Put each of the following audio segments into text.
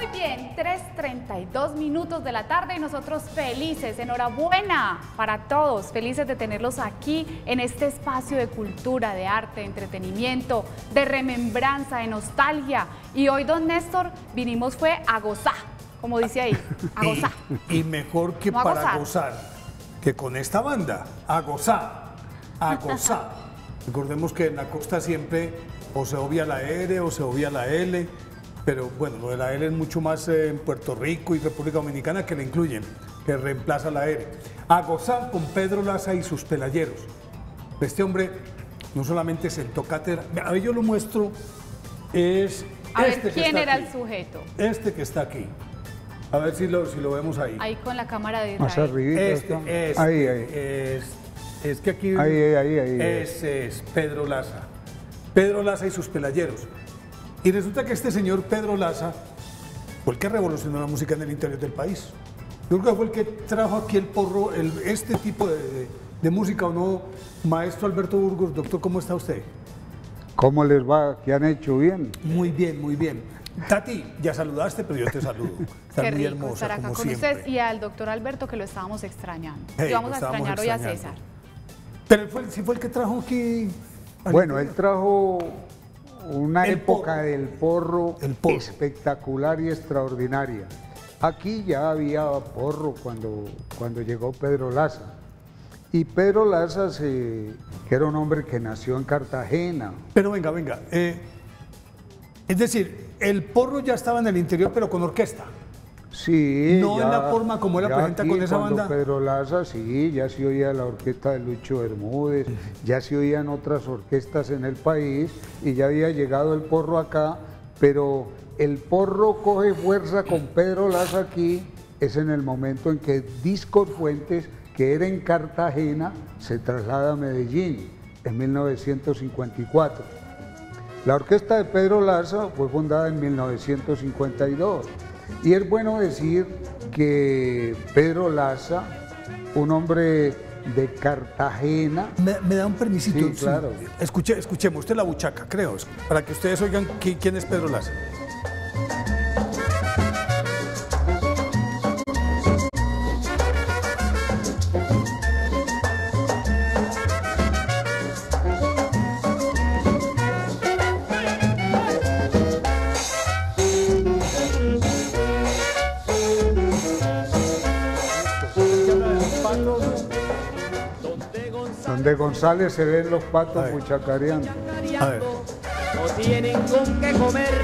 Muy bien, 3:32 minutos de la tarde y nosotros felices, enhorabuena para todos, felices de tenerlos aquí en este espacio de cultura, de arte, de entretenimiento, de remembranza, de nostalgia. Y hoy, don Néstor, vinimos fue a gozar, como dice ahí, a gozar. Y mejor que No para gozar, que con esta banda, a gozar, a gozar. Recordemos que en la costa siempre o se obvia la R o se obvia la L, pero bueno, lo de la L es mucho más en Puerto Rico y República Dominicana, que la incluyen, que reemplaza la R. A gozar con Pedro Laza y sus pelayeros. Este hombre no solamente sentó cátedra, a ver, yo lo muestro, es a este ver, que ¿quién está era aquí, el sujeto? Este que está aquí. A ver si lo vemos ahí. Ahí con la cámara de Más Israel. arribita. Es que aquí Ahí. ese es Pedro Laza. Pedro Laza y sus pelayeros. Y resulta que este señor Pedro Laza fue el que revolucionó la música en el interior del país. Yo creo que fue el que trajo aquí el porro, este tipo de música, ¿o no? Maestro Alberto Burgos, doctor, ¿cómo está usted? ¿Cómo les va? ¿Qué han hecho bien? Muy bien, muy bien. Tati, ya saludaste, pero yo te saludo. Estás Qué muy rico hermosa, estar acá como con siempre. ustedes y al doctor Alberto, que lo estábamos extrañando. Hey, y vamos lo a estábamos extrañar hoy a extrañando. César. Pero sí fue el que trajo aquí. Bueno, él trajo una El época porro. del porro, El porro. espectacular y extraordinaria. Aquí ya había porro cuando llegó Pedro Laza. Y Pedro Laza, que era un hombre que nació en Cartagena. Pero venga. Es decir, el porro ya estaba en el interior, pero con orquesta. Sí, No en la forma como él la ya presenta aquí, con esa cuando banda. Pedro Laza, sí, ya se oía la orquesta de Lucho Bermúdez, ya se oían otras orquestas en el país y ya había llegado el porro acá, pero el porro coge fuerza con Pedro Laza aquí, es en el momento en que Discos Fuentes, que era en Cartagena, se traslada a Medellín en 1954. La orquesta de Pedro Laza fue fundada en 1952. Y es bueno decir que Pedro Laza, un hombre de Cartagena. ¿Me da un permisito? Sí, claro. Escuchemos, usted la buchaca, creo, para que ustedes oigan quién es Pedro Laza. Donde González se ven los A patos ver. buchacareando. A ver. No tienen con qué comer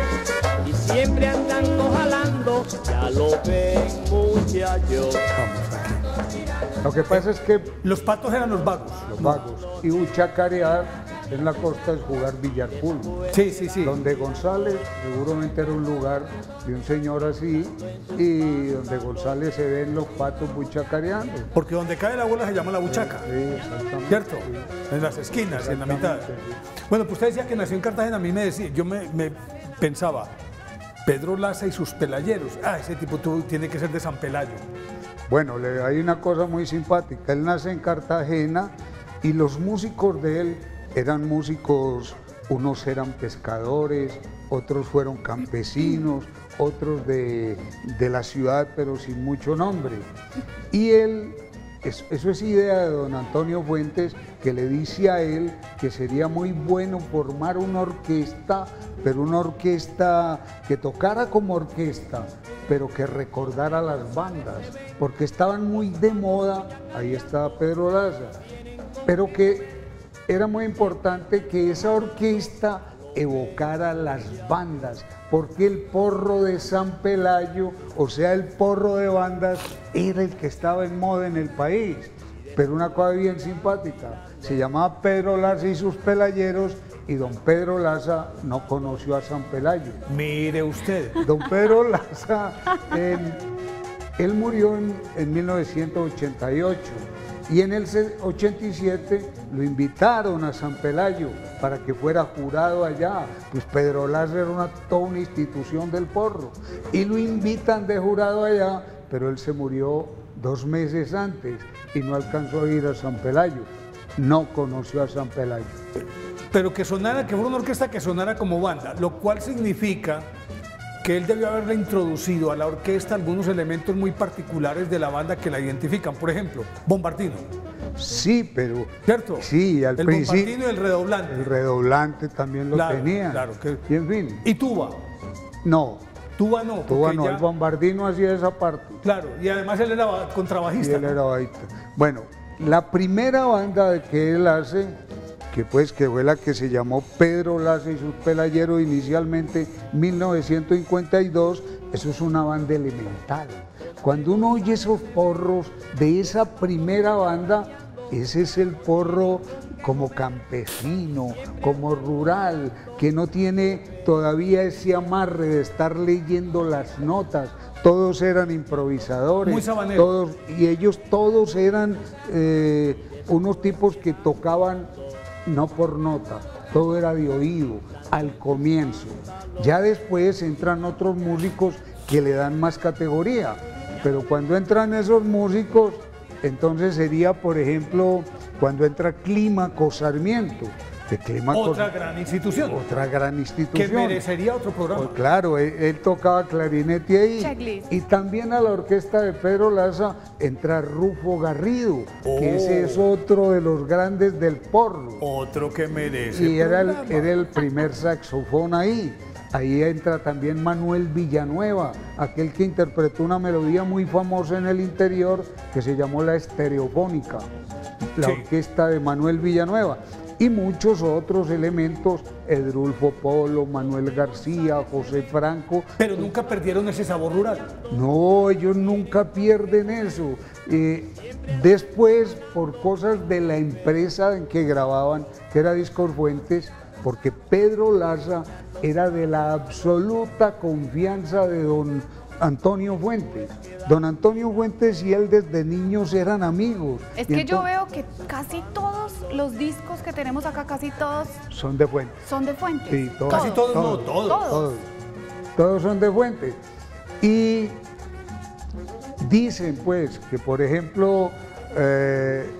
y siempre andan jalando, ya lo ven muchachos. Vamos aquí. Lo que pasa es que Los patos eran los vagos. los vagos y buchacarear en la costa es jugar billar pool. Sí. Donde González seguramente era un lugar de un señor así y donde González se ven los patos buchacareando. Porque donde cae la bola se llama la buchaca. Sí, exactamente. ¿Cierto? Sí. En las esquinas, en la mitad. Exactamente, Bueno, pues usted decía que nació en Cartagena, a mí me decía, yo me pensaba, Pedro Laza y sus pelayeros. Ese tipo tiene que ser de San Pelayo. Bueno, hay una cosa muy simpática. Él nace en Cartagena y los músicos de él eran músicos, unos eran pescadores, otros fueron campesinos, otros de la ciudad pero sin mucho nombre. Y él, eso es idea de don Antonio Fuentes, que le dice a él que sería muy bueno formar una orquesta, pero una orquesta que tocara como orquesta, pero que recordara las bandas, porque estaban muy de moda, ahí está Pedro Laza, pero que era muy importante que esa orquesta evocara las bandas, porque el porro de San Pelayo, o sea, el porro de bandas, era el que estaba en moda en el país. Pero una cosa bien simpática, se llamaba Pedro Laza y sus pelayeros, y don Pedro Laza no conoció a San Pelayo. Mire usted. Don Pedro Laza, él murió en 1988 y en el 87 lo invitaron a San Pelayo para que fuera jurado allá. Pues Pedro Laza era toda una institución del porro y lo invitan de jurado allá, pero él se murió 2 meses antes y no alcanzó a ir a San Pelayo. No conoció a San Pelayo. Pero que sonara, que fuera una orquesta que sonara como banda, lo cual significa que él debió haberle introducido a la orquesta algunos elementos muy particulares de la banda que la identifican. Por ejemplo, bombardino. Sí, pero... ¿Cierto? Sí, al principio... El bombardino y el redoblante. El redoblante también lo tenía. Claro. Y en fin. ¿Y tuba? No. Tuba no. Tuba no, ya... el bombardino hacía esa parte. Claro, y además él era contrabajista. Y él era bajista. Bueno, la primera banda que él hace, que fue la que se llamó Pedro Laza y sus Pelayeros inicialmente, 1952, eso es una banda elemental. Cuando uno oye esos porros de esa primera banda, ese es el porro como campesino, como rural, que no tiene todavía ese amarre de estar leyendo las notas. Todos eran improvisadores. Muy sabaneros. Y ellos todos eran unos tipos que tocaban no por nota, todo era de oído al comienzo. Ya después entran otros músicos que le dan más categoría, pero cuando entran esos músicos, entonces sería, por ejemplo, cuando entra Clímaco Sarmiento. Otra gran institución. Otra gran institución. Que merecería otro programa. Pues claro, él tocaba clarinete ahí. Checklist. Y también a la orquesta de Pedro Laza entra Rufo Garrido, que ese es otro de los grandes del porro. Otro que merece. Y era el primer saxofón ahí. Ahí entra también Manuel Villanueva, aquel que interpretó una melodía muy famosa en el interior que se llamó La Estereofónica, la orquesta de Manuel Villanueva. Y muchos otros elementos, Edrulfo Polo, Manuel García, José Franco. Pero nunca perdieron ese sabor rural. No, ellos nunca pierden eso. Después, por cosas de la empresa en que grababan, que era Discos Fuentes, porque Pedro Laza era de la absoluta confianza de don Antonio Fuentes. Don Antonio Fuentes y él desde niños eran amigos. Es que yo veo que casi todos los discos que tenemos acá, casi todos son de Fuentes. Son de Fuentes. Sí, todos. Casi todos, no, todos. Todos son de Fuentes. Y dicen pues que, por ejemplo,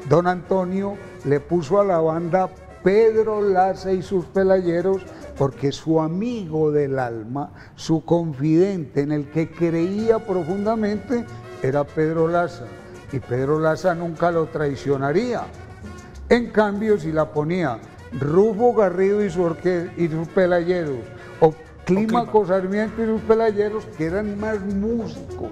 don Antonio le puso a la banda Pedro Laza y sus Pelayeros porque su amigo del alma, su confidente en el que creía profundamente, era Pedro Laza, y Pedro Laza nunca lo traicionaría. En cambio, si la ponía Rufo Garrido y sus Pelayeros, o Clímaco Sarmiento y sus Pelayeros, que eran más músicos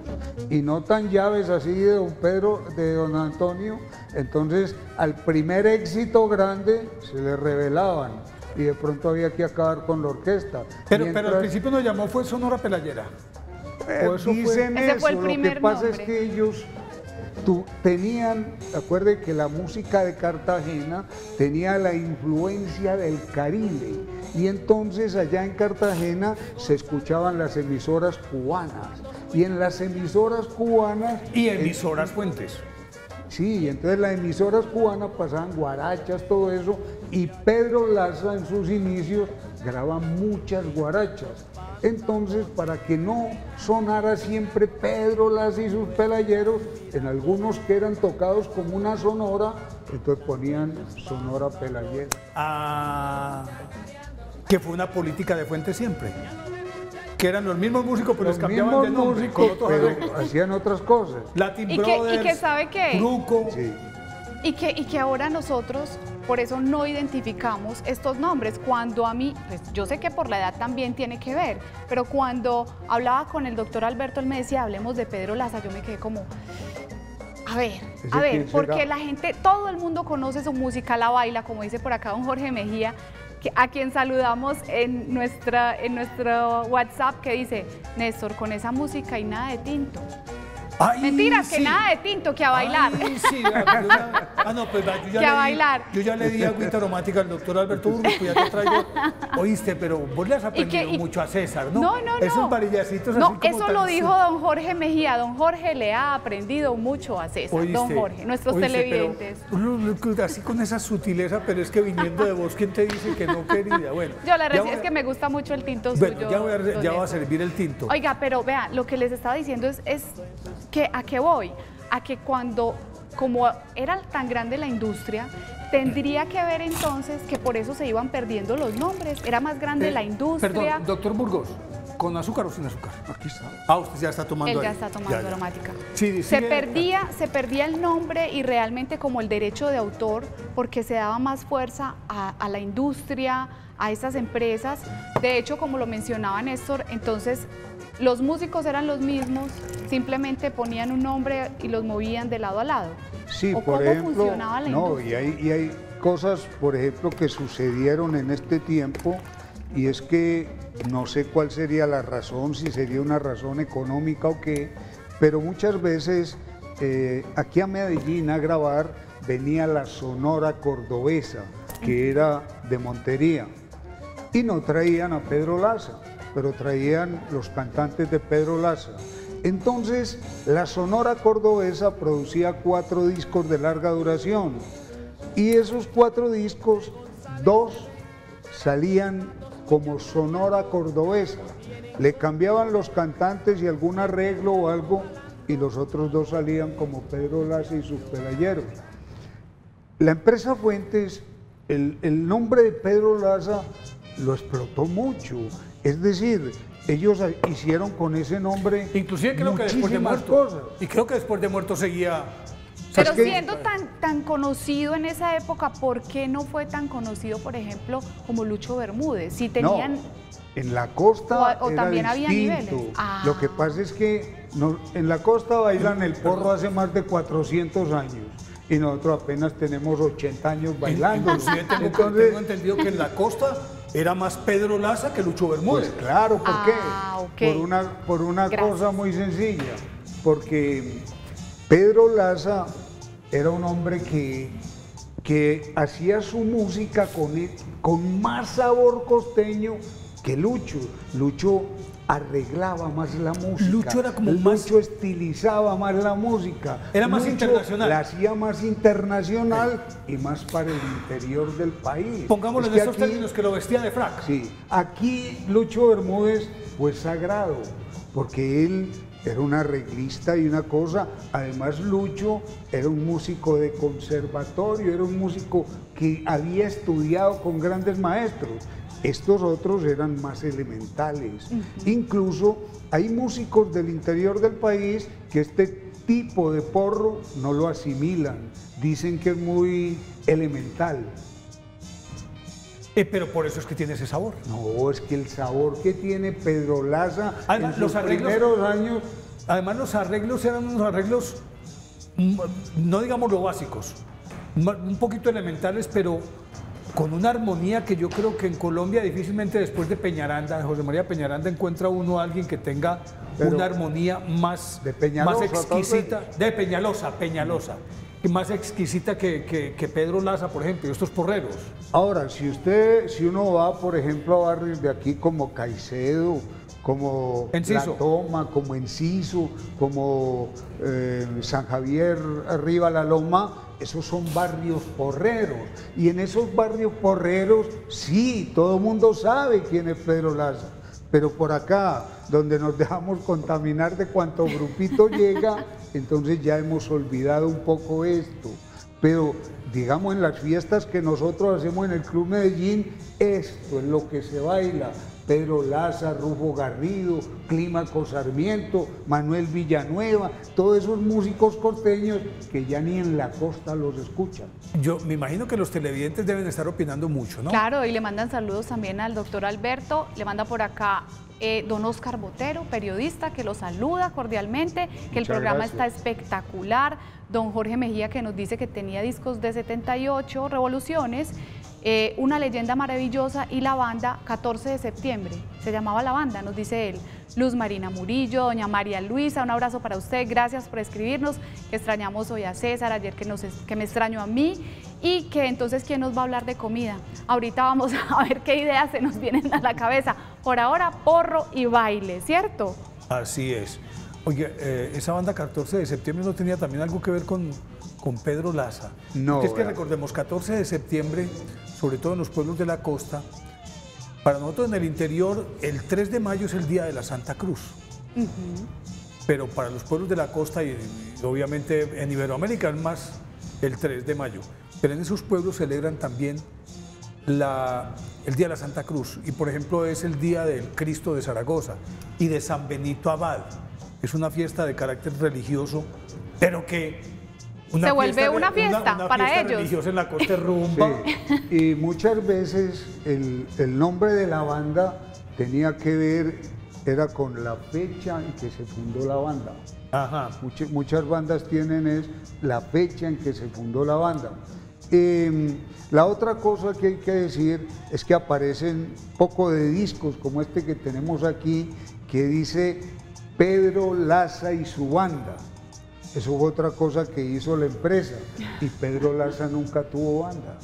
y no tan llaves así de don Pedro, de don Antonio, entonces al primer éxito grande se le revelaban y de pronto había que acabar con la orquesta. Pero al principio nos llamó fue Sonora Pelayera. Dicen ese fue el eso, lo que primer pasa nombre. es que ellos tenían, acuérdense que la música de Cartagena tenía la influencia del Caribe, y entonces allá en Cartagena se escuchaban las emisoras cubanas, y en las emisoras cubanas... Y emisoras Fuentes. Sí, entonces las emisoras cubanas pasaban guarachas, todo eso, y Pedro Laza en sus inicios graba muchas guarachas. Entonces, para que no sonara siempre Pedro Laza y sus Pelayeros, en algunos que eran tocados como una sonora, entonces ponían Sonora Pelayera. Ah, que fue una política de Fuentes siempre. Que eran los mismos músicos, pero les cambiaban de nombre. Con otros pero arreglos. hacían otras cosas. Latin Y Brothers, que ¿sabe qué? Gruco. Sí. Y que ahora nosotros, por eso no identificamos estos nombres. Cuando a mí, pues yo sé que por la edad también tiene que ver, pero cuando hablaba con el doctor Alberto, él me decía, hablemos de Pedro Laza, yo me quedé como, a ver, porque la gente, todo el mundo conoce su música, la baila, como dice por acá don Jorge Mejía, a quien saludamos en nuestro WhatsApp, que dice, Néstor, con esa música y nada de tinto. Ay, Mentiras, que sí. nada de tinto, que a bailar. Ay, sí, no, pues yo ya Que a bailar. Yo ya le di agüita aromática al doctor Alberto Burgos, pues ya te traigo. Oíste, pero vos le has aprendido mucho a César, ¿no? No. Esos varillacitos no, así como eso tan... lo dijo don Jorge Mejía. Don Jorge le ha aprendido mucho a César. ¿Oíste? Don Jorge, nuestros televidentes. Pero, así con esa sutileza, pero es que viniendo de vos, ¿quién te dice que no, querida? Bueno. Yo le recibo, es que me gusta mucho el tinto suyo. Bueno, ya va a servir el tinto. Oiga, pero vea, lo que les estaba diciendo es que ¿a qué voy? A que cuando, como era tan grande la industria, tendría que ver entonces que por eso se iban perdiendo los nombres. Era más grande la industria. Perdón, doctor Burgos, ¿Con azúcar o sin azúcar? Aquí está. Ah, usted ya está tomando Él ahí. ya está tomando Ya. aromática. Sí, se sigue. perdía el nombre y realmente como el derecho de autor, porque se daba más fuerza a la industria, a estas empresas. De hecho, como lo mencionaba Néstor, entonces los músicos eran los mismos, simplemente ponían un nombre y los movían de lado a lado. Sí, ¿O por cómo ejemplo, funcionaba la no, industria? y hay cosas, por ejemplo, que sucedieron en este tiempo, y es que no sé cuál sería la razón, si sería una razón económica o qué, pero muchas veces aquí a Medellín a grabar venía la Sonora Cordobesa, que era de Montería, y no traían a Pedro Laza, pero traían los cantantes de Pedro Laza. Entonces, la Sonora Cordobesa producía 4 discos de larga duración, y esos 4 discos, 2 salían como Sonora Cordobesa. Le cambiaban los cantantes y algún arreglo o algo, y los otros 2 salían como Pedro Laza y sus Pelayeros. La empresa Fuentes, el nombre de Pedro Laza lo explotó mucho. Es decir, ellos hicieron con ese nombre Inclusive creo que después de muchísimas muerto. cosas. Y creo que después de muerto seguía. Pero es que- siendo tan conocido en esa época, ¿por qué no fue tan conocido, por ejemplo, como Lucho Bermúdez? Si tenían... No, en la costa o era también había distinto. niveles. Ah. Lo que pasa es que en la costa bailan el porro hace más de 400 años y nosotros apenas tenemos 80 años bailando. Inclusive tengo entendido que en la costa era más Pedro Laza que Lucho Bermúdez. Pues claro, ¿por Ah, qué? ok. Por una Gracias. cosa muy sencilla, porque Pedro Laza era un hombre que hacía su música con más sabor costeño que Lucho. Lucho arreglaba más la música. Lucho era como más- Lucho estilizaba más la música. Era más Lucho internacional. la hacía más internacional y más para el interior del país. Pongámoslo Es en que estos aquí- términos, que lo vestía de frac. Sí, aquí Lucho Bermúdez fue sagrado, porque él era un arreglista y una cosa. Además, Lucho era un músico de conservatorio, era un músico que había estudiado con grandes maestros. Estos otros eran más elementales. Incluso hay músicos del interior del país que este tipo de porro no lo asimilan. Dicen que es muy elemental. Pero por eso es que tiene ese sabor. No, es que el sabor que tiene Pedro Laza Además, en los sus arreglos- primeros años, Además, los arreglos eran unos arreglos, no digamos lo básicos, un poquito elementales, pero con una armonía que yo creo que en Colombia difícilmente después de Peñaranda, de José María Peñaranda, encuentra uno a alguien que tenga Pero- una armonía más, ¿De Peñalosa, más exquisita, tal vez? de Peñalosa, y más exquisita que Pedro Laza, por ejemplo, y estos porreros. ahora, si uno va, por ejemplo, a barrios de aquí como Caicedo, como Enciso. La Toma, como Enciso, como San Javier, arriba La Loma, esos son barrios porreros. Y en esos barrios porreros, sí, todo el mundo sabe quién es Pedro Laza. Pero por acá, donde nos dejamos contaminar de cuánto grupito llega, entonces ya hemos olvidado un poco esto. Pero digamos en las fiestas que nosotros hacemos en el Club Medellín, esto es lo que se baila. Pedro Laza, Rufo Garrido, Clímaco Sarmiento, Manuel Villanueva, todos esos músicos costeños que ya ni en la costa los escuchan. Yo me imagino que los televidentes deben estar opinando mucho, ¿no? Claro, y le mandan saludos también al doctor Alberto, le manda por acá don Oscar Botero, periodista, que lo saluda cordialmente, que el Muchas programa gracias. está espectacular, don Jorge Mejía, que nos dice que tenía discos de 78 revoluciones, una leyenda maravillosa, y la banda 14 de septiembre, se llamaba la banda, nos dice él. Luz Marina Murillo, doña María Luisa, un abrazo para usted, gracias por escribirnos, que extrañamos hoy a César, ayer que me extrañó a mí, y que entonces, ¿quién nos va a hablar de comida? Ahorita vamos a ver qué ideas se nos vienen a la cabeza. Por ahora, porro y baile, ¿cierto? Así es. Oye, esa banda 14 de septiembre no tenía también algo que ver con Pedro Laza. No, Porque es que vea. recordemos, 14 de septiembre, sobre todo en los pueblos de la costa, para nosotros en el interior, el 3 de mayo es el Día de la Santa Cruz. Pero para los pueblos de la costa y obviamente en Iberoamérica es más el 3 de mayo. Pero en esos pueblos celebran también el día de la Santa Cruz, y por ejemplo es el día del Cristo de Zaragoza y de San Benito Abad. Es una fiesta de carácter religioso, pero que se vuelve una fiesta para fiesta ellos. religiosa en la costa de rumba. Sí. Y muchas veces el nombre de la banda tenía que ver, era con la fecha en que se fundó la banda. Ajá. Muchas bandas tienen la fecha en que se fundó la banda. La otra cosa que hay que decir es que aparecen poco de discos como este que tenemos aquí, que dice Pedro Laza y su banda. Eso fue otra cosa que hizo la empresa, y Pedro Laza nunca tuvo banda.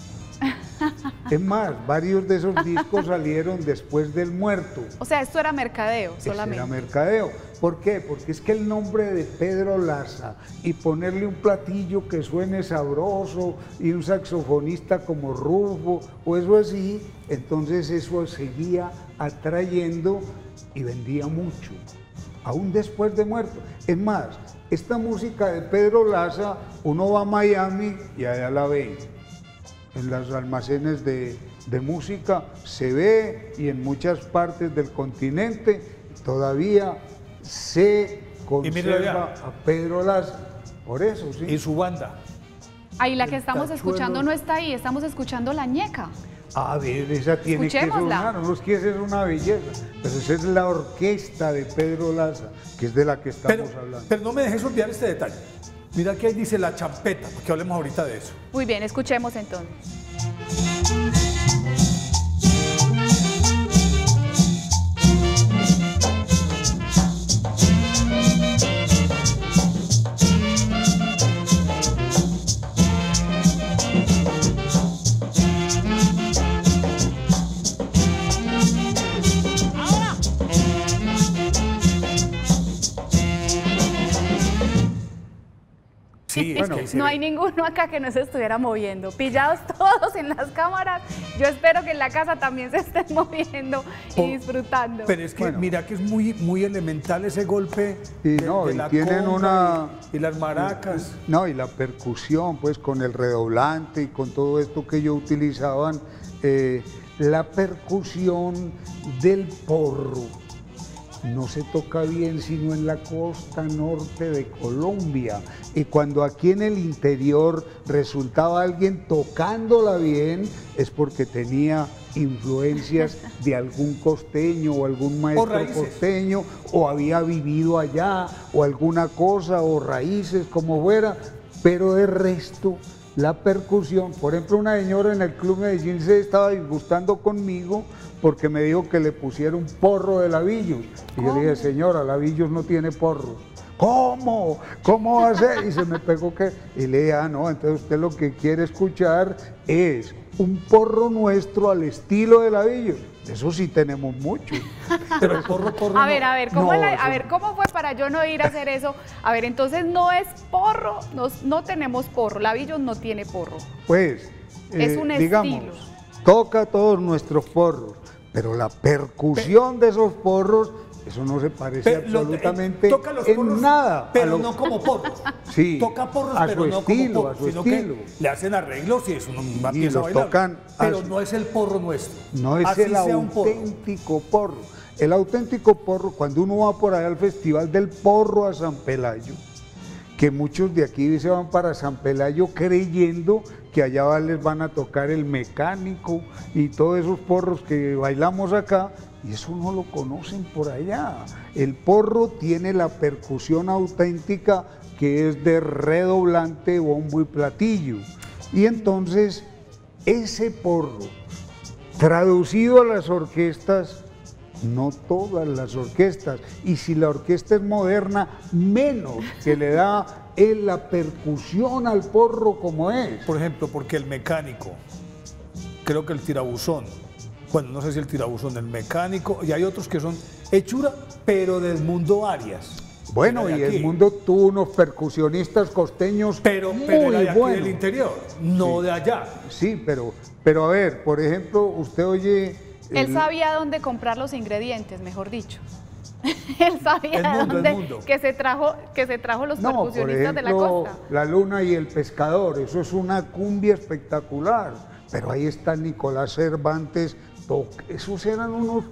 Es más, varios de esos discos salieron después del muerto. O sea, esto era mercadeo solamente. Era mercadeo. ¿Por qué? Porque es que el nombre de Pedro Laza y ponerle un platillo que suene sabroso y un saxofonista como Rufo o eso así, entonces eso seguía atrayendo y vendía mucho, aún después de muerto. Es más, esta música de Pedro Laza, uno va a Miami y allá la ve. En los almacenes de música se ve, y en muchas partes del continente todavía se conserva a Pedro Laza. Por eso, sí. Y su banda. Ahí la que estamos escuchando no está ahí, estamos escuchando La Ñeca. A ver, esa tiene que sonar, no es que esa es una belleza, pero esa es la orquesta de Pedro Laza, que es de la que estamos hablando. Pero no me dejes olvidar este detalle. Mira que ahí dice La Champeta, porque hablemos ahorita de eso. Muy bien, escuchemos entonces. Sí, bueno, no hay ninguno acá que no se estuviera moviendo. Pillados todos en las cámaras, yo espero que en la casa también se estén moviendo y disfrutando. Pero es que mira que es muy elemental ese golpe y de la tienen conga y las maracas. No, y la percusión, pues con el redoblante y con todo esto que ellos utilizaban, la percusión del porro no se toca bien sino en la costa norte de Colombia, y cuando aquí en el interior resultaba alguien tocándola bien es porque tenía influencias de algún costeño o algún maestro costeño, o había vivido allá o alguna cosa, o raíces, como fuera, pero de resto la percusión. Por ejemplo, una señora en el Club Medellín se estaba disgustando conmigo porque me dijo que le pusiera un porro de Lavillos. Y yo le dije, señora, Lavillos no tiene porro. ¿Cómo? ¿Cómo va a ser? Y se me pegó que... Y le dije, no, entonces usted lo que quiere escuchar es un porro nuestro al estilo de Lavillos. Eso sí tenemos mucho. Pero el porro a ver, ¿cómo fue para yo no ir a hacer eso? A ver, entonces no es porro, no tenemos porro, Lavillos no tiene porro. Pues, es un digamos, estilo. Toca todos nuestros porros, pero la percusión de esos porros, eso no se parece absolutamente toca los porros, en nada. Pero no como porros. Sí, toca porros, a pero su no estilo, como porros, a su sino estilo. que le hacen arreglos y eso no Y empieza a los bailar. tocan Pero no es el porro nuestro. No es así el auténtico porro. El auténtico porro, cuando uno va por allá al Festival del Porro a San Pelayo, que muchos de aquí se van para San Pelayo creyendo que allá les van a tocar el mecánico y todos esos porros que bailamos acá, y eso no lo conocen por allá. El porro tiene la percusión auténtica, que es de redoblante, bombo y platillo. Y entonces ese porro, traducido a las orquestas, no todas las orquestas, y si la orquesta es moderna, menos, que le da la percusión al porro como es. Por ejemplo, porque el mecánico, creo que el tirabuzón, bueno, no sé si el tirabuzón, el mecánico, y hay otros que son hechura, pero del mundo Arias. Bueno, y el mundo tuvo unos percusionistas costeños muy era de aquí buenos. del interior, no de allá. Sí, pero a ver, por ejemplo, usted oye... Él sabía dónde comprar los ingredientes, mejor dicho. Él sabía que se trajo los percusionistas de la costa. La Luna y el Pescador, eso es una cumbia espectacular. Pero ahí está Nicolás Cervantes esos eran unos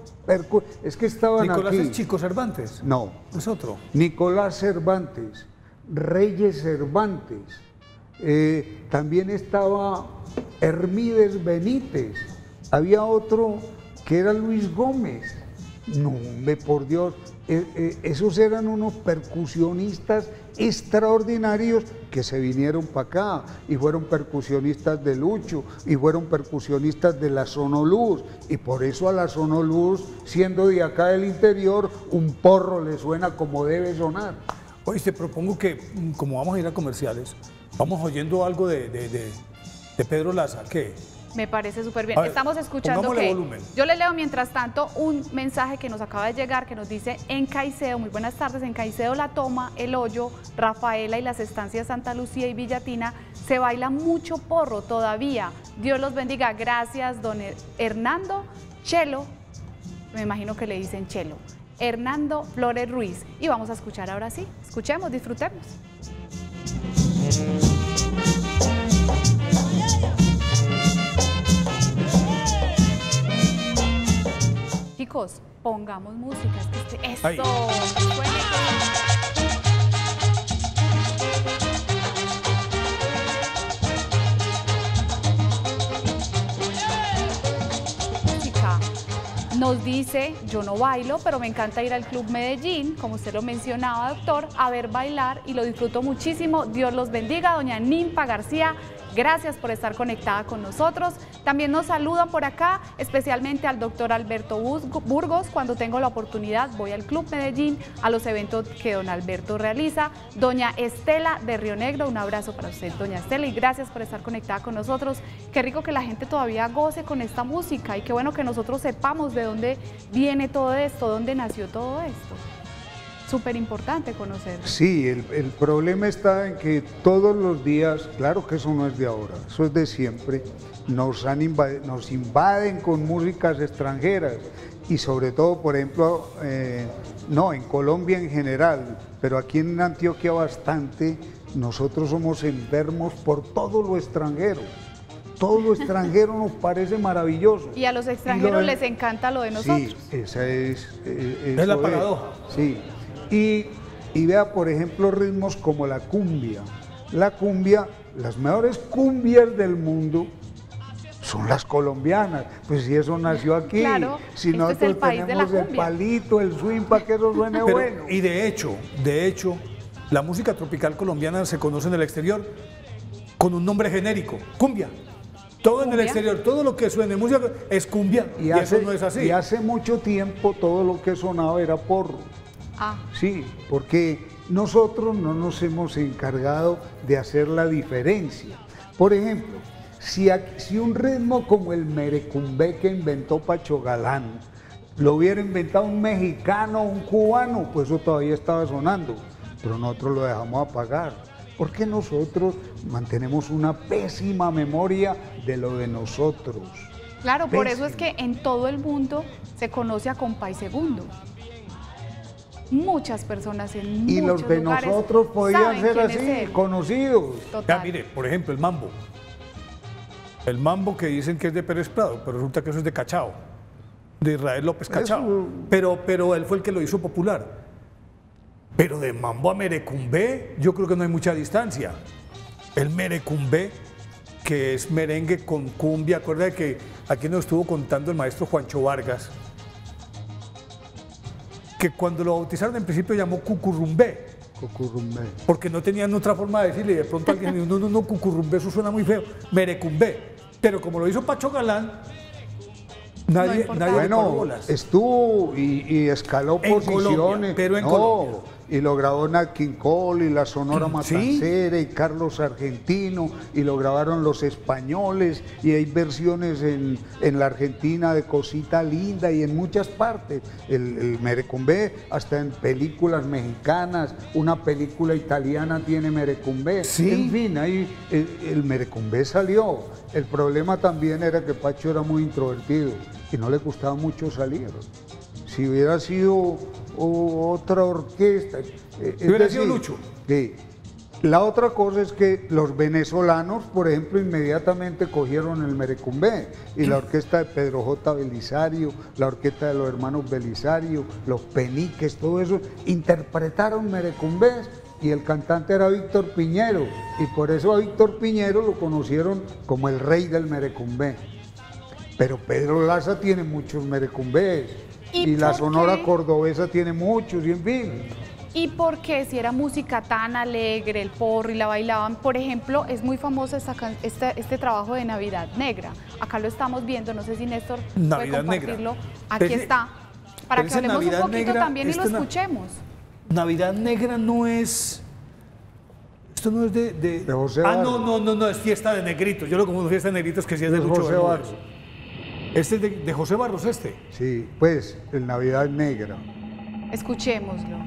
es que estaban Nicolás aquí. es Chico Cervantes. No, Es otro. Nicolás Cervantes, Reyes Cervantes, también estaba Hermídez Benítez, había otro que era Luis Gómez. No, hombre, por Dios, esos eran unos percusionistas extraordinarios que se vinieron para acá y fueron percusionistas de Lucho y fueron percusionistas de la Sonoluz, y por eso a la Sonoluz, siendo de acá del interior, un porro le suena como debe sonar. Hoy te propongo que, como vamos a ir a comerciales, vamos oyendo algo de Pedro Laza. ¿Qué? Me parece súper bien. A ver, Estamos escuchando pongámosle que volumen. yo le leo mientras tanto un mensaje que nos acaba de llegar que nos dice: en Caicedo, muy buenas tardes, en Caicedo, La Toma, El Hoyo, Rafaela y las estancias Santa Lucía y Villatina se baila mucho porro todavía. Dios los bendiga. Gracias, don Hernando Chelo, me imagino que le dicen Chelo, Hernando Flores Ruiz. Y vamos a escuchar ahora sí. Escuchemos, disfrutemos. Chicos, pongamos música. Eso. Ahí. Suene. Música. Nos dice: yo no bailo, pero me encanta ir al Club Medellín, como usted lo mencionaba, doctor, a ver bailar y lo disfruto muchísimo. Dios los bendiga. Doña Nimpa García, gracias por estar conectada con nosotros. También nos saludan por acá, especialmente al doctor Alberto Burgos. Cuando tengo la oportunidad voy al Club Medellín, a los eventos que don Alberto realiza. Doña Estela de Río Negro, un abrazo para usted, doña Estela, y gracias por estar conectada con nosotros. Qué rico que la gente todavía goce con esta música y qué bueno que nosotros sepamos de dónde viene todo esto, dónde nació todo esto. Súper importante conocer. Sí, el problema está en que todos los días, claro que eso no es de ahora, eso es de siempre, nos invaden con músicas extranjeras y sobre todo, por ejemplo, no, en Colombia en general, pero aquí en Antioquia bastante, nosotros somos enfermos por todo lo extranjero. Todo lo extranjero nos parece maravilloso. Y a los extranjeros les encanta lo de nosotros. Sí, esa es la paradoja. Sí. Y vea, por ejemplo, ritmos como la cumbia. La cumbia, las mejores cumbias del mundo son las colombianas. Pues si eso nació aquí, claro, si nosotros es el país tenemos de la el cumbia. palito, el swing, para que eso suene Pero, bueno. y de hecho, la música tropical colombiana se conoce en el exterior con un nombre genérico, cumbia. Todo en el exterior, todo lo que suene música es cumbia, y eso no es así. Y hace mucho tiempo todo lo que sonaba era porro. Ah. Sí, porque nosotros no nos hemos encargado de hacer la diferencia. Por ejemplo, si un ritmo como el merecumbé que inventó Pacho Galán lo hubiera inventado un mexicano o un cubano, pues eso todavía estaba sonando, pero nosotros lo dejamos apagar, porque nosotros mantenemos una pésima memoria de lo de nosotros. Claro, por eso es que en todo el mundo se conoce a Compay Segundo. Muchas personas en Y muchos los de lugares nosotros podían saben ser quién es así, él. conocidos. Total. Ya, mire, por ejemplo, el mambo. El mambo que dicen que es de Pérez Prado, pero resulta que eso es de Cachao, de Israel López Cachao. Eso- Pero él fue el que lo hizo popular. Pero de mambo a merecumbé, yo creo que no hay mucha distancia. El merecumbé, que es merengue con cumbia, acuerda que aquí nos estuvo contando el maestro Juancho Vargas, que cuando lo bautizaron en principio llamó cucurrumbé, Cucurrumbé. porque no tenían otra forma de decirle, y de pronto alguien dijo, no, cucurrumbé, eso suena muy feo, merecumbé. Pero como lo hizo Pacho Galán, nadie importa. le paró Bueno, bolas. estuvo y escaló En posiciones. Colombia, pero en No, Colombia. Y lo grabó Nat King Cole y la Sonora Sí. Matancera y Carlos Argentino y lo grabaron los españoles y hay versiones en la Argentina de Cosita Linda y en muchas partes. El merecumbé, hasta en películas mexicanas, una película italiana tiene merecumbé. Sí. En fin, ahí el merecumbé salió. El problema también era que Pacho era muy introvertido y no le gustaba mucho salir. Si hubiera sido otra orquesta... hubiera sido Lucho. Sí, La otra cosa es que los venezolanos, por ejemplo, inmediatamente cogieron el merecumbé, y la orquesta de Pedro J. Belisario, la orquesta de los hermanos Belisario, los Peniques, todo eso, interpretaron merecumbés, y el cantante era Víctor Piñero, y por eso a Víctor Piñero lo conocieron como el rey del merecumbé. Pero Pedro Laza tiene muchos merecumbés, y la Sonora Cordobesa tiene muchos, y en fin. ¿Y por qué si era música tan alegre, el porro y la bailaban? Por ejemplo, es muy famoso este trabajo de Navidad Negra. Acá lo estamos viendo, no sé si Néstor puede compartirlo. Aquí está, para que hablemos un poquito también y lo escuchemos. Navidad Negra no es... Esto no es de José Barros. No, es Fiesta de Negritos. Yo lo confundo Fiesta de Negritos, que sí es de Lucho José Barros. Este es de José Barros, este. Sí, pues, el Navidad Negra. Escuchémoslo.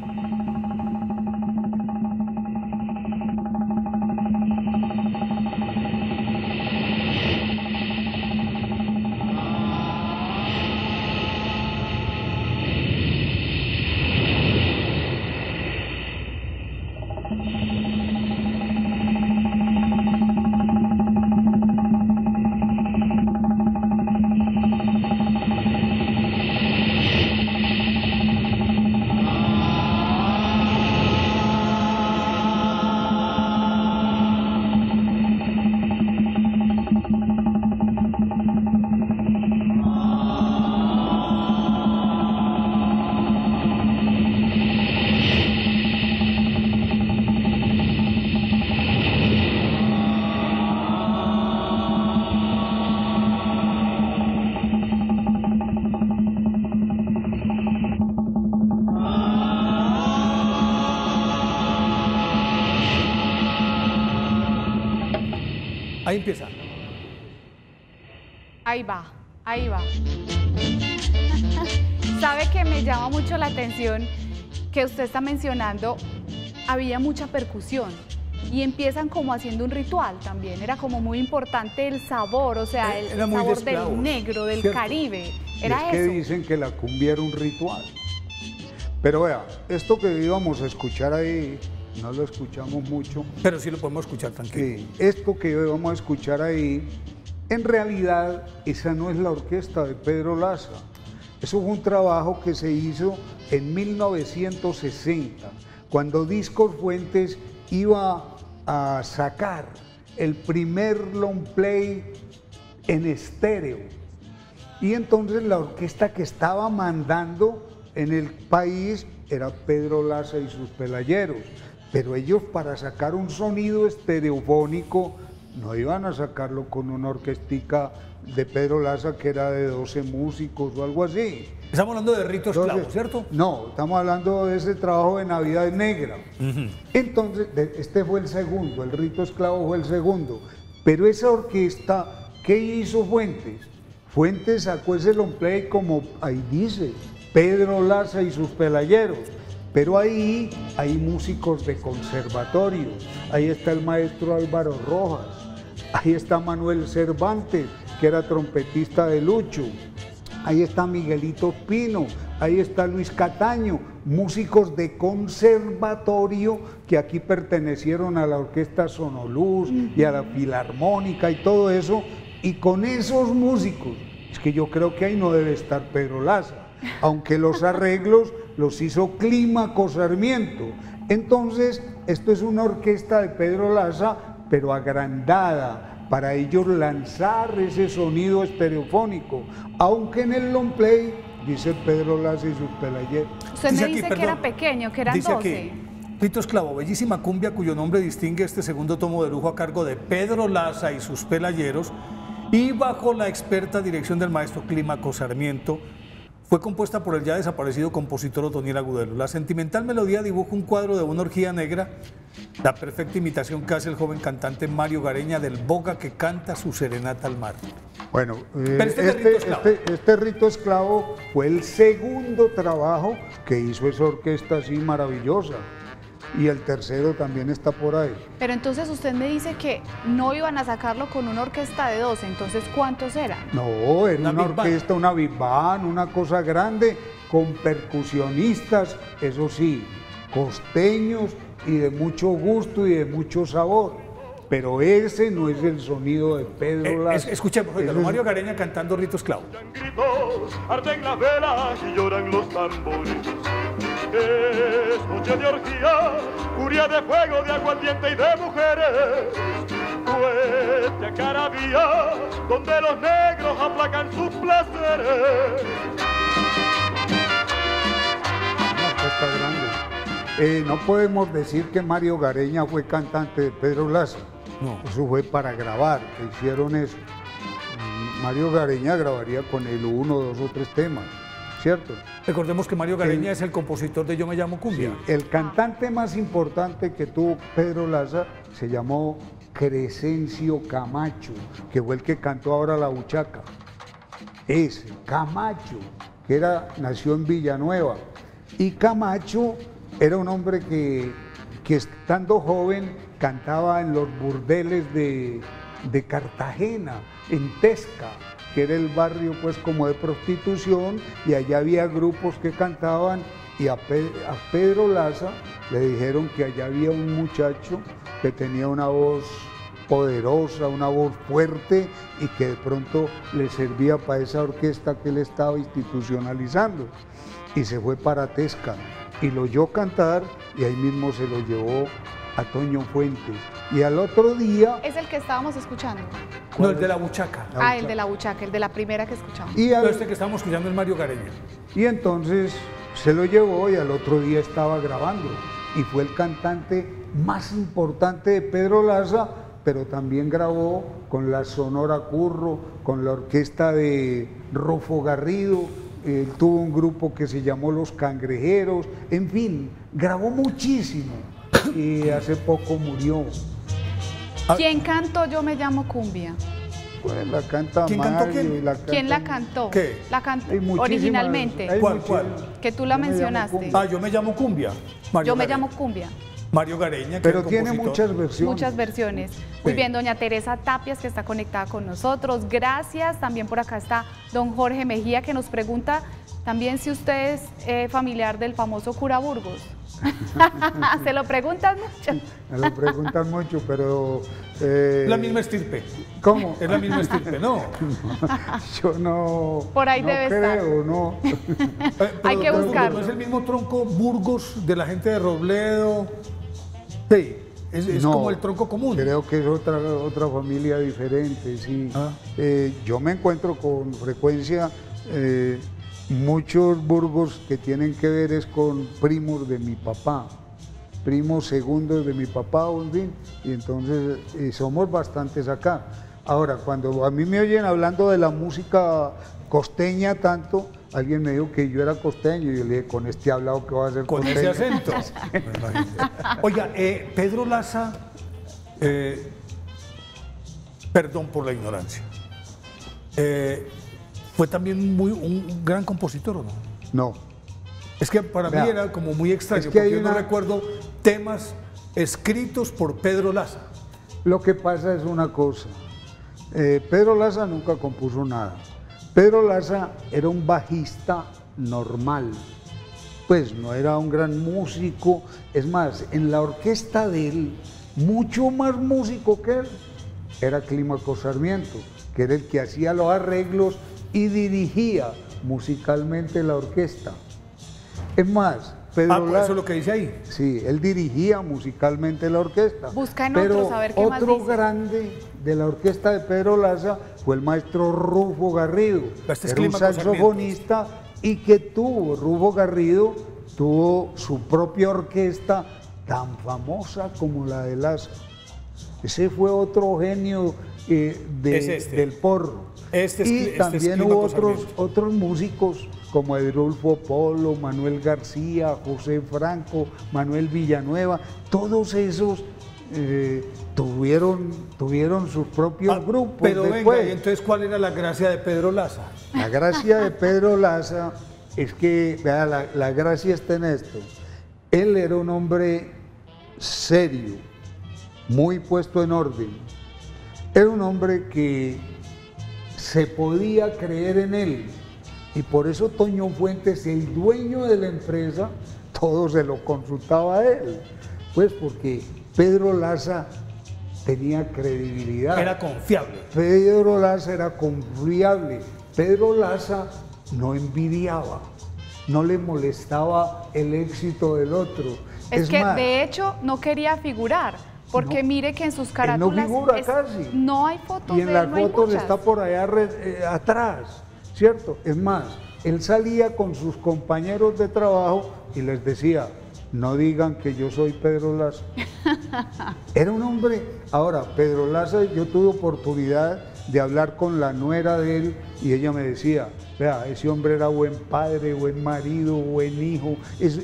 Ahí empieza. Ahí va, ahí va. ¿Sabe que me llama mucho la atención que usted está mencionando? Había mucha percusión y empiezan como haciendo un ritual también. Era como muy importante el sabor, o sea, el sabor del negro, del Caribe. Era eso. Es que dicen que la cumbia era un ritual. Pero vea, esto que íbamos a escuchar ahí, no lo escuchamos mucho. Pero sí lo podemos escuchar tranquilo. Sí, esto que íbamos a escuchar ahí, en realidad esa no es la orquesta de Pedro Laza. Eso fue un trabajo que se hizo en 1960, cuando Discos Fuentes iba a sacar el primer long play en estéreo. Y entonces la orquesta que estaba mandando en el país era Pedro Laza y sus Pelayeros. Pero ellos, para sacar un sonido estereofónico, no iban a sacarlo con una orquestica de Pedro Laza que era de 12 músicos o algo así. Estamos hablando de Rito Esclavo, ¿cierto? No, estamos hablando de ese trabajo de Navidad Negra. Entonces, este fue el segundo, el Rito Esclavo fue el segundo. Pero esa orquesta, ¿qué hizo Fuentes? Fuentes sacó ese long play como, ahí dice, Pedro Laza y sus Pelayeros. Pero ahí hay músicos de conservatorio, ahí está el maestro Álvaro Rojas, ahí está Manuel Cervantes, que era trompetista de Lucho, ahí está Miguelito Pino, ahí está Luis Cataño, músicos de conservatorio que aquí pertenecieron a la Orquesta Sonoluz y a la Filarmónica y todo eso, y con esos músicos, es que yo creo que ahí no debe estar Pedro Laza, aunque los arreglos los hizo Clímaco Sarmiento. Entonces, esto es una orquesta de Pedro Laza, pero agrandada, para ellos lanzar ese sonido estereofónico, aunque en el long play dice Pedro Laza y sus Pelayeros. Usted me dice que era pequeño, que eran 12. Aquí, Rito Esclavo, bellísima cumbia cuyo nombre distingue este segundo tomo de lujo a cargo de Pedro Laza y sus Pelayeros, y bajo la experta dirección del maestro Clímaco Sarmiento. Fue compuesta por el ya desaparecido compositor Otoniel Agudelo. La sentimental melodía dibuja un cuadro de una orgía negra, la perfecta imitación que hace el joven cantante Mario Gareña del boga que canta su serenata al mar. Bueno, este Rito Esclavo fue el segundo trabajo que hizo esa orquesta así maravillosa. Y el tercero también está por ahí. Pero entonces usted me dice que no iban a sacarlo con una orquesta de 12, entonces ¿cuántos eran? No, era una orquesta, una big band, una cosa grande, con percusionistas, eso sí, costeños y de mucho gusto y de mucho sabor. Pero ese no es el sonido de Pedro Laza. Escuchemos, oiga, Mario Gareña cantando Ritos Clau. Gritos, arden las velas y lloran los tambores. Es noche de orgía, furia de fuego, de aguardiente y de mujeres. Fuerte a Caravía, donde los negros aplacan sus placeres. Una fiesta grande. No podemos decir que Mario Gareña fue cantante de Pedro Laza. No. Eso fue para grabar, que hicieron eso. Mario Gareña grabaría con él 1, 2 o 3 temas, ¿cierto? Recordemos que Mario Gareña es el compositor de Yo me llamo Cumbia. Sí, el cantante más importante que tuvo Pedro Laza se llamó Crescencio Camacho, que fue el que cantó ahora La Buchaca. Ese, Camacho, que nació en Villanueva. Y Camacho era un hombre que estando joven cantaba en los burdeles de Cartagena, en Tesca, que era el barrio pues como de prostitución, y allá había grupos que cantaban, y a Pedro Laza le dijeron que allá había un muchacho que tenía una voz poderosa, una voz fuerte, y que de pronto le servía para esa orquesta que él estaba institucionalizando. Y se fue para Tesca y lo oyó cantar, y ahí mismo se lo llevó a Toño Fuentes. Y al otro día... Es el que estábamos escuchando. No, el de La Buchaca. El de La Buchaca, el de la primera que escuchamos. Pero este que estamos escuchando es Mario Gareña. Y entonces se lo llevó y al otro día estaba grabando. Y fue el cantante más importante de Pedro Laza, pero también grabó con la Sonora Curro, con la orquesta de Rufo Garrido. Tuvo un grupo que se llamó Los Cangrejeros. En fin, grabó muchísimo. Y hace poco murió. ¿Quién cantó Yo me llamo Cumbia? Pues la canta ¿Quién cantó Mario. quién? ¿Quién la cantó? ¿Qué? La cantó Hay muchísimas, originalmente. hay ¿Cuál, muchísimas. cuál? Que tú la Yo me llamo mencionaste. Cumbia. Yo me llamo Cumbia. Yo me llamo Cumbia. Mario Gareña, que Pero es el tiene compositor. muchas versiones. Muchas versiones. Muy Sí. bien, doña Teresa Tapias, que está conectada con nosotros. Gracias. También por acá está don Jorge Mejía, que nos pregunta también si usted es familiar del famoso cura Burgos. Se lo preguntan mucho. Me lo preguntan mucho, pero... La misma estirpe. ¿Cómo? Es la misma estirpe, ¿no? Yo no... Por ahí no debe creo, estar. no. Hay que buscarlo. ¿No es el mismo tronco Burgos de la gente de Robledo? Sí, es No, como el tronco común. Creo que es otra familia diferente, sí. Ah. Yo me encuentro con frecuencia muchos Burgos que tienen que ver es con primos de mi papá, primos segundos de mi papá, en fin, y entonces somos bastantes acá. Ahora, cuando a mí me oyen hablando de la música costeña tanto, alguien me dijo que yo era costeño y yo le dije, con este hablado que va a ser Con costeño. ese acento. Me imagino. Oiga, Pedro Laza, perdón por la ignorancia, fue también un gran compositor, ¿o no? No. Es que para mí Vea, era como muy extraño, es que hay porque yo no una- recuerdo temas escritos por Pedro Laza. Lo que pasa es una cosa, Pedro Laza nunca compuso nada. Pedro Laza era un bajista normal, pues no era un gran músico, es más, en la orquesta de él, mucho más músico que él, era Clímaco Sarmiento, que era el que hacía los arreglos y dirigía musicalmente la orquesta. Es más, Pedro Pues Laza... eso es lo que dice ahí. Sí, él dirigía musicalmente la orquesta. Busca en pero otros, a ver qué más otro dice. grande de la orquesta de Pedro Laza fue el maestro Rufo Garrido. Este es Era un Clímaco saxofonista y que Rufo Garrido tuvo su propia orquesta tan famosa como la de Laza. Ese fue otro genio Es este. del porro. Este es y este es también Clímaco hubo Sarmiento. otros músicos como Edulfo Polo, Manuel García, José Franco, Manuel Villanueva, todos esos tuvieron sus propios grupos. Pero después. venga, ¿y entonces cuál era la gracia de Pedro Laza? La gracia de Pedro Laza es que, vea, la gracia está en esto. Él era un hombre serio, muy puesto en orden. Era un hombre que se podía creer en él. Y por eso Toño Fuentes, el dueño de la empresa, todo se lo consultaba a él, pues porque Pedro Laza tenía credibilidad. Era confiable. Pedro Laza era confiable. Pedro Laza no envidiaba, no le molestaba el éxito del otro. Es que más, de hecho no quería figurar, porque no, mire que en sus él carátulas no figura casi. no hay fotos y en de las él, no hay fotos muchas. está por allá atrás, ¿cierto? Es más, él salía con sus compañeros de trabajo y les decía, no digan que yo soy Pedro Laza. Era un hombre. Ahora, Pedro Laza, yo tuve oportunidad de hablar con la nuera de él y ella me decía, vea, ese hombre era buen padre, buen marido, buen hijo, es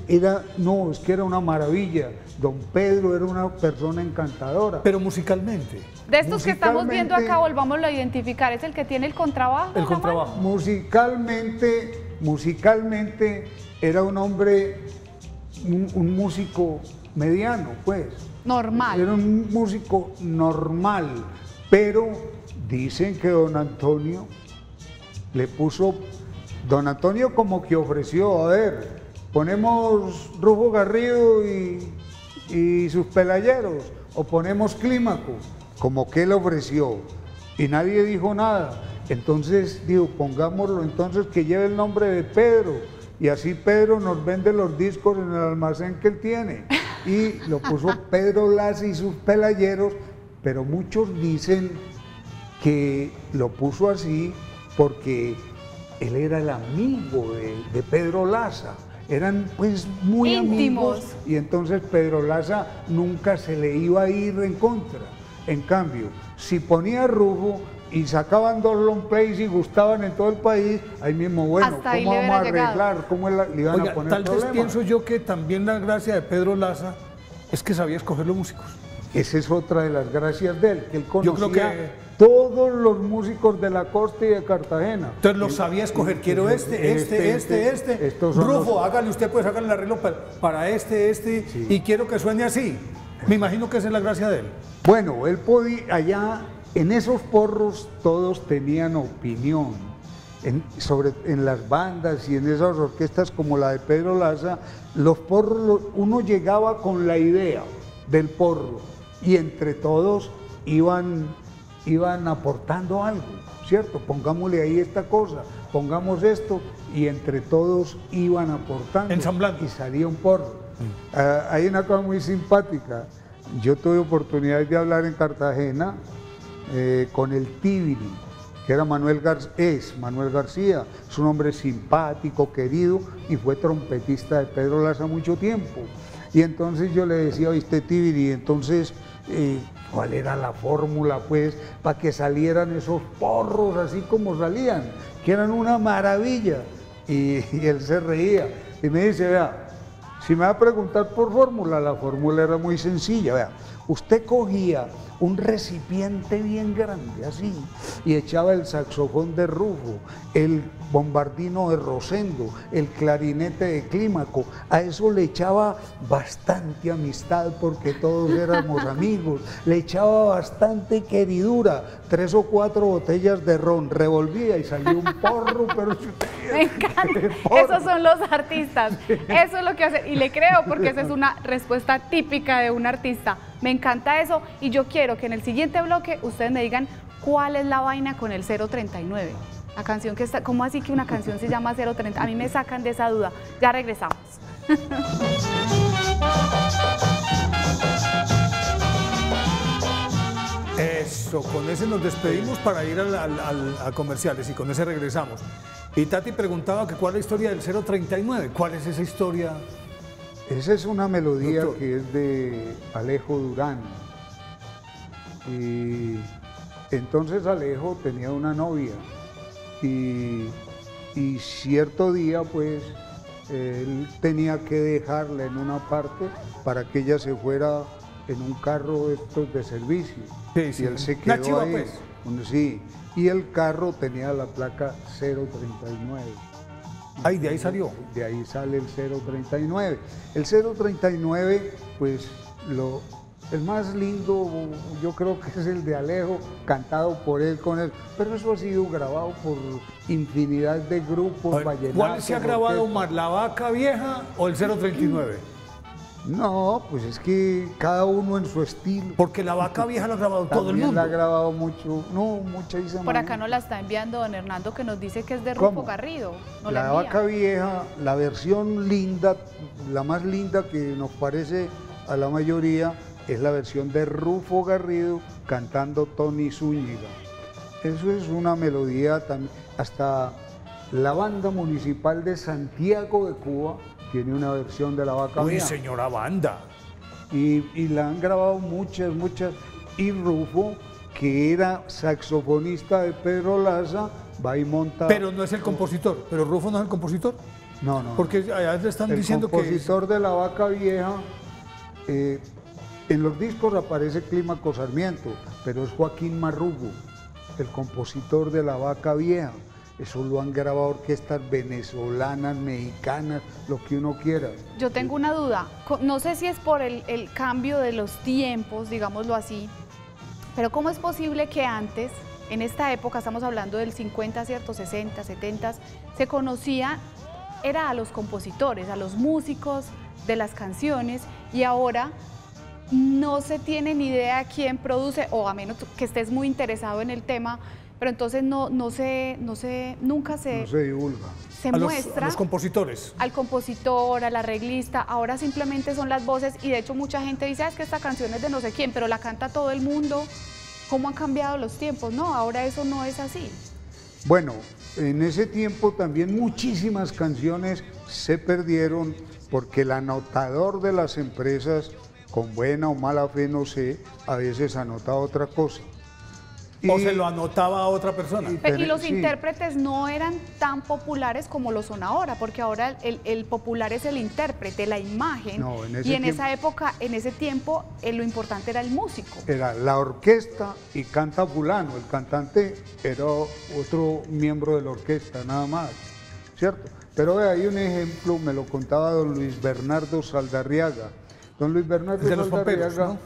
que era una maravilla. Don Pedro era una persona encantadora. Pero musicalmente. De estos que estamos viendo musicalmente, acá, volvámoslo a identificar, ¿es el que tiene el contrabajo? El contrabajo. Musicalmente era un hombre, un músico mediano, pues. Normal. Era un músico normal, pero dicen que don Antonio le puso, don Antonio como que ofreció, a ver, ponemos Rufo Garrido y sus pelayeros, o ponemos Clímaco, como que él ofreció, y nadie dijo nada. Entonces digo, pongámoslo entonces que lleve el nombre de Pedro, y así Pedro nos vende los discos en el almacén que él tiene. Y lo puso Pedro Laza y sus pelayeros, pero muchos dicen que lo puso así porque él era el amigo de Pedro Laza. Eran pues muy íntimos. amigos y entonces Pedro Laza nunca se le iba a ir en contra. En cambio, si ponía Rufo y sacaban dos long plays y gustaban en todo el país, ahí mismo, bueno, Hasta ahí ¿cómo le vamos a hubiera arreglar? ¿Cómo le iban Oiga, a poner tal vez problemas? pienso yo que también la gracia de Pedro Laza es que sabía escoger los músicos. Esa es otra de las gracias de él, que él Yo conocía creo que- todos los músicos de la costa y de Cartagena. Entonces lo sabía escoger, quiero este. Estos son Rufo, los- hágale usted, pues hágale el arreglo para este, y quiero que suene así. Me imagino que esa es la gracia de él. Bueno, él podía, allá en esos porros todos tenían opinión. En las bandas y en esas orquestas como la de Pedro Laza, los porros, uno llegaba con la idea del porro y entre todos iban aportando algo, ¿cierto? Pongámosle ahí esta cosa, pongamos esto y entre todos iban aportando. Ensamblando. Y salía un porro. Hay una cosa muy simpática. Yo tuve oportunidad de hablar en Cartagena con el Tibiri, que era Manuel García, es un hombre simpático, querido, y fue trompetista de Pedro Laza mucho tiempo. Y entonces yo le decía, oíste Tibiri, entonces, ¿cuál era la fórmula, pues, para que salieran esos porros así como salían, que eran una maravilla? Y él se reía y me dice, vea, si me va a preguntar por fórmula, la fórmula era muy sencilla, vea, usted cogía un recipiente bien grande, así, y echaba el saxofón de Rufo, el bombardino de Rosendo, el clarinete de Clímaco, a eso le echaba bastante amistad porque todos éramos amigos, le echaba bastante queridura, 3 o 4 botellas de ron, revolvía y salía un porro, pero Me encanta. Esos son los artistas. Eso es lo que hacen. Y le creo porque esa es una respuesta típica de un artista. Me encanta eso y yo quiero que en el siguiente bloque ustedes me digan cuál es la vaina con el 039. La canción que está, ¿cómo así que una canción se llama 030? A mí me sacan de esa duda. Ya regresamos. Eso, con ese nos despedimos para ir a comerciales y con ese regresamos. Y Tati preguntaba que cuál es la historia del 039. ¿Cuál es esa historia? Esa es una melodía Doctor. que es de Alejo Durán. Y entonces Alejo tenía una novia y cierto día pues él tenía que dejarla en una parte para que ella se fuera en un carro de estos de servicio. Sí, sí. Y él se Una quedó chiva, ahí. pues. Sí, y el carro tenía la placa 039. Ay, de ahí salió. De ahí sale el 039. El 039, pues El más lindo yo creo que es el de Alejo, cantado por él con él, pero eso ha sido grabado por infinidad de grupos vallenatos. ¿Cuál se ha grabado más, La Vaca Vieja o el 039? No, pues es que cada uno en su estilo. Porque La Vaca Vieja la ha grabado todo el También mundo. la ha grabado mucho, no, mucha Isa Por acá María. nos la está enviando don Hernando, que nos dice que es de Rufo ¿Cómo? Garrido. Nos La envía. Vaca Vieja, la versión linda, la más linda que nos parece a la mayoría, es la versión de Rufo Garrido cantando Tony Zúñiga. Eso es una melodía también. Hasta la banda municipal de Santiago de Cuba tiene una versión de La Vaca Uy, Vieja. señora banda. Y la han grabado muchas. Y Rufo, que era saxofonista de Pedro Laza, va y monta. Pero no es el compositor. ¿Pero Rufo no es el compositor? No, no. Porque allá le están El diciendo que... compositor de La Vaca Vieja, en los discos aparece Clímaco Sarmiento, pero es Joaquín Marrugo, el compositor de La Vaca Vieja. Eso lo han grabado orquestas venezolanas, mexicanas, lo que uno quiera. Yo tengo una duda, no sé si es por el cambio de los tiempos, digámoslo así, pero ¿cómo es posible que antes, en esta época, estamos hablando del 50, ¿cierto? 60, 70, se conocía, era a los compositores, a los músicos de las canciones, y ahora no se tiene ni idea quién produce, o a menos que estés muy interesado en el tema, pero entonces nunca se No se divulga. se a muestra los compositores. al compositor, al arreglista. Ahora simplemente son las voces, y de hecho mucha gente dice, es que esta canción es de no sé quién, pero la canta todo el mundo. ¿Cómo han cambiado los tiempos? No, ahora eso no es así. Bueno, en ese tiempo también muchísimas canciones se perdieron porque el anotador de las empresas, con buena o mala fe, no sé, a veces anota otra cosa. O se lo anotaba a otra persona. Y los Sí. intérpretes no eran tan populares como lo son ahora, porque ahora el popular es el intérprete, la imagen, No, en ese y en tiempo- esa época, en ese tiempo, lo importante era el músico. Era la orquesta y canta fulano, el cantante era otro miembro de la orquesta, nada más, ¿cierto? Pero vea, hay un ejemplo, me lo contaba don Luis Bernardo Saldarriaga. Don Luis Bernardo De los Pamperos, Saldarriaga,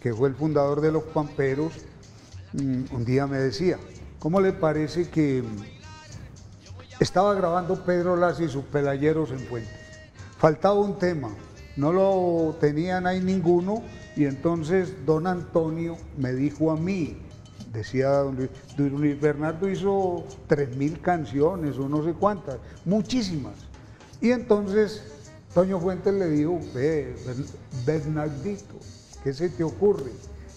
que fue el fundador de los Pamperos, un día me decía, ¿cómo le parece que estaba grabando Pedro Laza y sus Pelayeros en Fuentes? Faltaba un tema, no lo tenían ahí ninguno, y entonces don Antonio me dijo a mí, decía don Luis Bernardo hizo 3.000 canciones o no sé cuántas, muchísimas. Y entonces Toño Fuentes le dijo, Bernardito, ¿qué se te ocurre?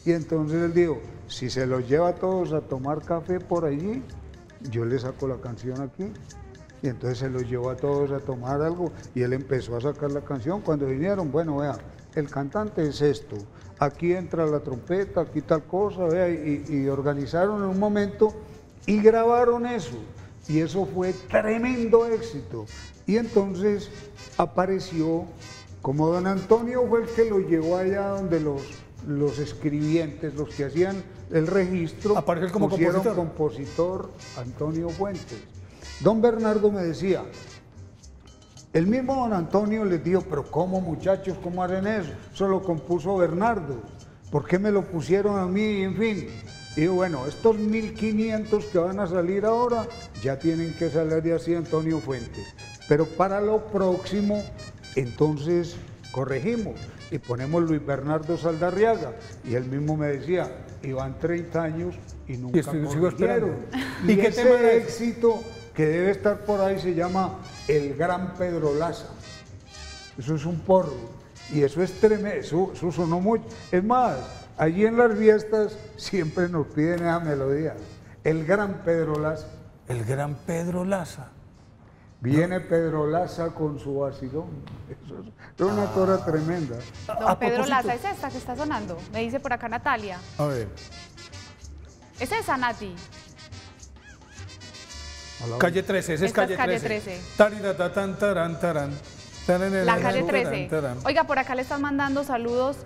Y entonces él dijo, si se los lleva a todos a tomar café por allí, yo le saco la canción aquí. Y entonces se los llevó a todos a tomar algo y él empezó a sacar la canción. Cuando vinieron, bueno, vea, el cantante es esto, aquí entra la trompeta, aquí tal cosa, vea, y organizaron en un momento y grabaron eso. Y eso fue tremendo éxito. Y entonces apareció, como don Antonio fue el que lo llevó allá donde los escribientes, los que hacían el registro, Apareció como pusieron compositor. compositor Antonio Fuentes. Don Bernardo me decía, el mismo don Antonio les dijo, pero ¿cómo muchachos, cómo hacen eso? Eso lo compuso Bernardo, ¿por qué me lo pusieron a mí? En fin, y digo, bueno, estos 1.500 que van a salir ahora, ya tienen que salir de así Antonio Fuentes. Pero para lo próximo, entonces corregimos y ponemos Luis Bernardo Saldarriaga. Y él mismo me decía, iban 30 años y nunca sigo esperando. corrigieron. ¿Y qué ese tema era ese? éxito que debe estar por ahí se llama El Gran Pedro Laza. Eso es un porro. Y eso es tremendo, eso sonó mucho. Es más, allí en las fiestas siempre nos piden esa melodía. El Gran Pedro Laza. El gran Pedro Laza. Viene Pedro Laza con su vacilón. Eso es una cosa tremenda. Don A Pedro propósito- Laza, ¿es esta que está sonando? Me dice por acá Natalia. A ver, ¿Es esa, Nati? calle 13, ese es Esta es calle calle 13. 13. Tariratan, taran, taran. La calle 13. Taran, taran. Oiga, por acá le están mandando saludos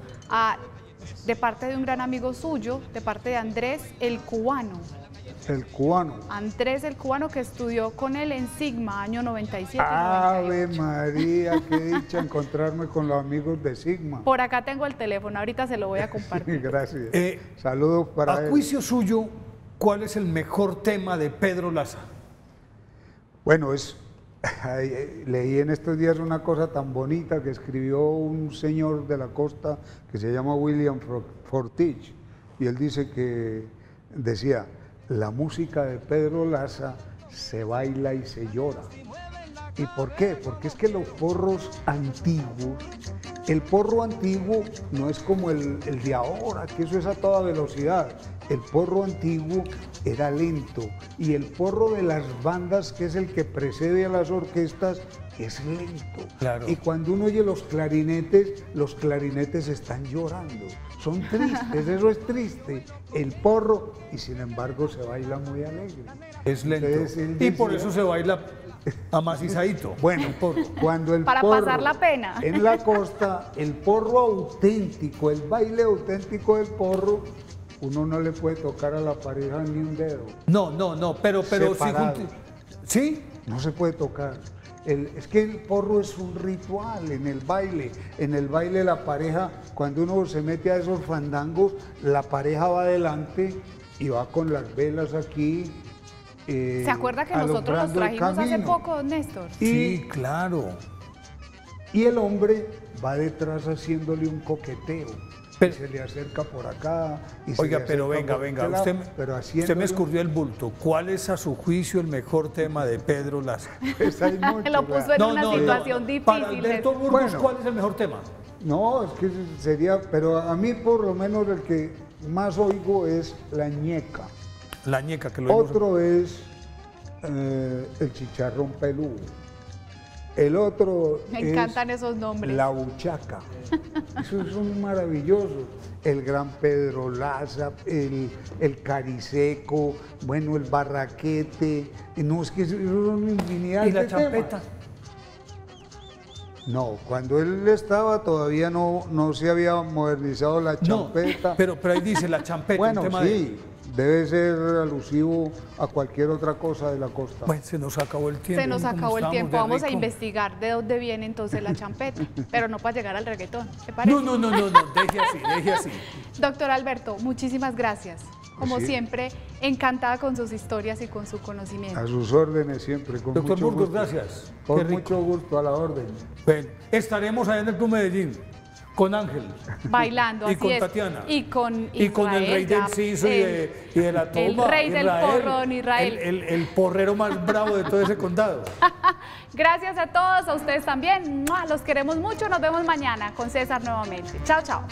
de parte de un gran amigo suyo, de parte de Andrés, el cubano. El cubano. Andrés el cubano, que estudió con él en Sigma, año 97 y Ave 98. María, qué dicha encontrarme con los amigos de Sigma. Por acá tengo el teléfono, ahorita se lo voy a compartir. Gracias. Eh, Saludos para A él. juicio suyo, ¿cuál es el mejor tema de Pedro Laza? Bueno, leí en estos días una cosa tan bonita que escribió un señor de la costa que se llama William Fortich, y él dice que, decía, la música de Pedro Laza se baila y se llora. ¿Y por qué? Porque es que los porros antiguos, el porro antiguo no es como el de ahora, que eso es a toda velocidad. El porro antiguo era lento, y el porro de las bandas, que es el que precede a las orquestas, es lento. Claro. Y cuando uno oye los clarinetes están llorando, son tristes, eso es triste. El porro, y sin embargo se baila muy alegre. Es lento. Entonces, él Y por decía- eso se baila amacizadito. Bueno, cuando el Para porro, pasar la pena. en la costa, el porro auténtico, el baile auténtico del porro, uno no le puede tocar a la pareja ni un dedo. No, pero sí, Separado. ¿sí? No se puede tocar. Es que el porro es un ritual en el baile. En el baile la pareja, cuando uno se mete a esos fandangos, la pareja va adelante y va con las velas aquí. ¿Se acuerda que nosotros los alumbrando el trajimos hace camino. poco, don Néstor? Sí, claro. Y el hombre va detrás haciéndole un coqueteo. Pero- y se le acerca por acá. Y se Oiga, le pero acerca venga, por venga, este usted, lado, pero usted me haciéndole- escurrió el bulto. ¿Cuál es a su juicio el mejor tema de Pedro Laza? Pues hay mucho, Lo puso en una situación difícil. Para Alberto Burgos, Bueno. ¿cuál es el mejor tema? No, es que sería, pero a mí por lo menos el que más oigo es la ñeca. La ñeca, que lo vimos. Otro es el chicharrón peludo. El otro Me es encantan esos nombres. la buchaca. Esos son maravillosos. El gran Pedro Laza, el cariseco, bueno, el barraquete. No, es que esos son infinidad ¿Y la de temas. champeta? No, cuando él estaba todavía no se había modernizado la champeta. No, pero ahí dice la champeta, bueno, un tema sí, debe ser alusivo a cualquier otra cosa de la costa. Bueno, se nos acabó el tiempo. Se nos ¿cómo acabó el estamos tiempo. de Vamos a rico? investigar de dónde viene entonces la champeta, pero no para llegar al reggaetón. ¿Te parece? No, deje así. Doctor Alberto, muchísimas gracias. Como Sí. siempre, encantada con sus historias y con su conocimiento. A sus órdenes siempre, con Doctor mucho Burgos, gusto. gracias. Qué Con rico. mucho gusto, a la orden. Bueno, estaremos allá en el Club Medellín con Ángel. Bailando, Y así con es. Tatiana. Y con Y con el Israel, rey del ya, Ciso y de la toma. el rey del porro, don Israel. El porrero más bravo de todo ese condado. Gracias a todos, a ustedes también. ¡Mua! Los queremos mucho. Nos vemos mañana con César nuevamente. Chao, chao.